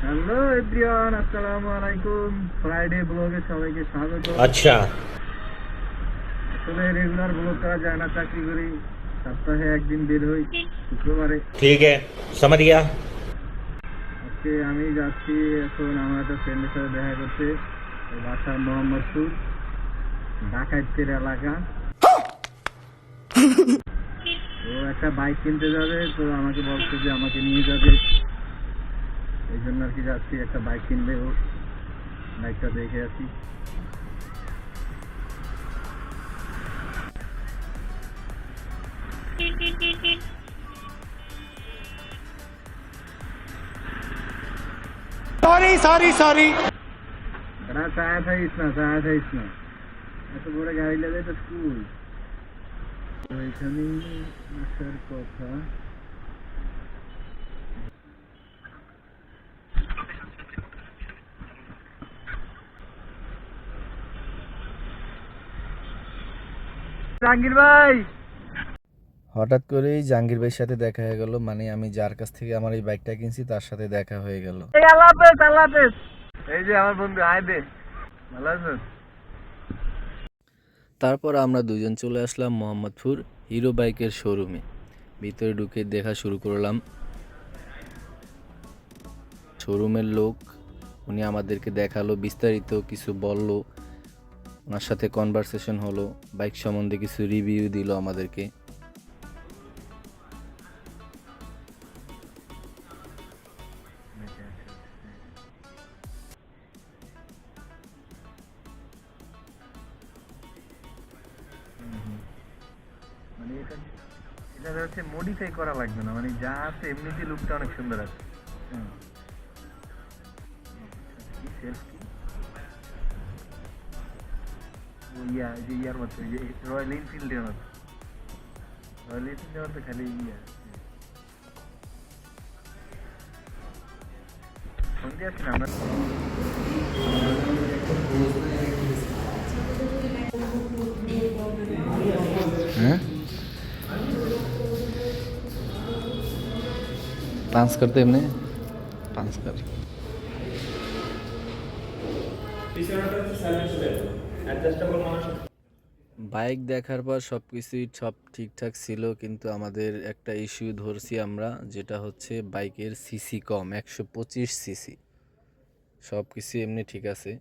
Hello everyone, আসসালামু আলাইকুম। Friday ব্লগে সবাইকে স্বাগত। अच्छा। আসলে রেগুলার ব্লগ করা যায় না, চাকরি করি। সপ্তাহে একদিন বের হই, শুক্রবারে। ठीक है, समझ गया। আজকে আমি যাচ্ছি এখন আমার একটা ফ্রেন্ডের সাথে দেখা করতে। ওর বাসা মোহাম্মদপুর, ডাকাইতের এলাকা। ও একটা বাইক কিনতে যাবে, তো আমাকে বলছে যে আমাকে নিয়ে যাবে। এই জন্য আর কি যাচ্ছি, একটা বাইক কিনবে ও। বাইকটা দেখে আসি। सॉरी। চা খাইস না, চা খাইস না। এত বড় গাড়ি লাগে তো স্কুল। তো এখানে আসার কথা। জাহাঙ্গীর ভাই, হঠাৎ করেই জাহাঙ্গীর ভাইয়ের সাথে দেখা হয়ে গেল। মানে আমি যার কাছ থেকে আমার এই বাইকটা কিনছি তার সাথে দেখা হয়ে গেল। আল্লাহ হাফেজ, আল্লাহ হাফেজ। এই যে আমার বন্ধু, আয় দে। ভালো আছেন? তারপর আমরা দুজন চলে আসলাম মোহাম্মদপুর হিরো বাইকের শোরুমে। ভিতরে ঢুকে দেখা শুরু করলাম। শোরুমের লোক, উনি আমাদেরকে দেখালো, বিস্তারিত কিছু বলল। ওনার সাথে কনভারসেশন হলো, বাইক সম্বন্ধে কিছু রিভিউ দিল আমাদেরকে। মানে এটা হচ্ছে মডিফাই করা লাগবে না, মানে যা আছে এমনিতে লুকটা অনেক সুন্দর আছে। ইয়ার মতো, রয়্যাল এনফিল্ডের মতো। রয়্যাল এনফিল্ডের মতো খালি সঙ্গে আছি না আমরা। হ্যাঁ, पांच करते हमने 5 कर। বাইক দেখার পর সব কিছুই সব ঠিকঠাক ছিল, কিন্তু আমাদের একটা ইস্যু ধরছি আমরা, যেটা হচ্ছে বাইকের সিসি কম, 125 সিসি। সব কিছু এমনি ঠিক আছে,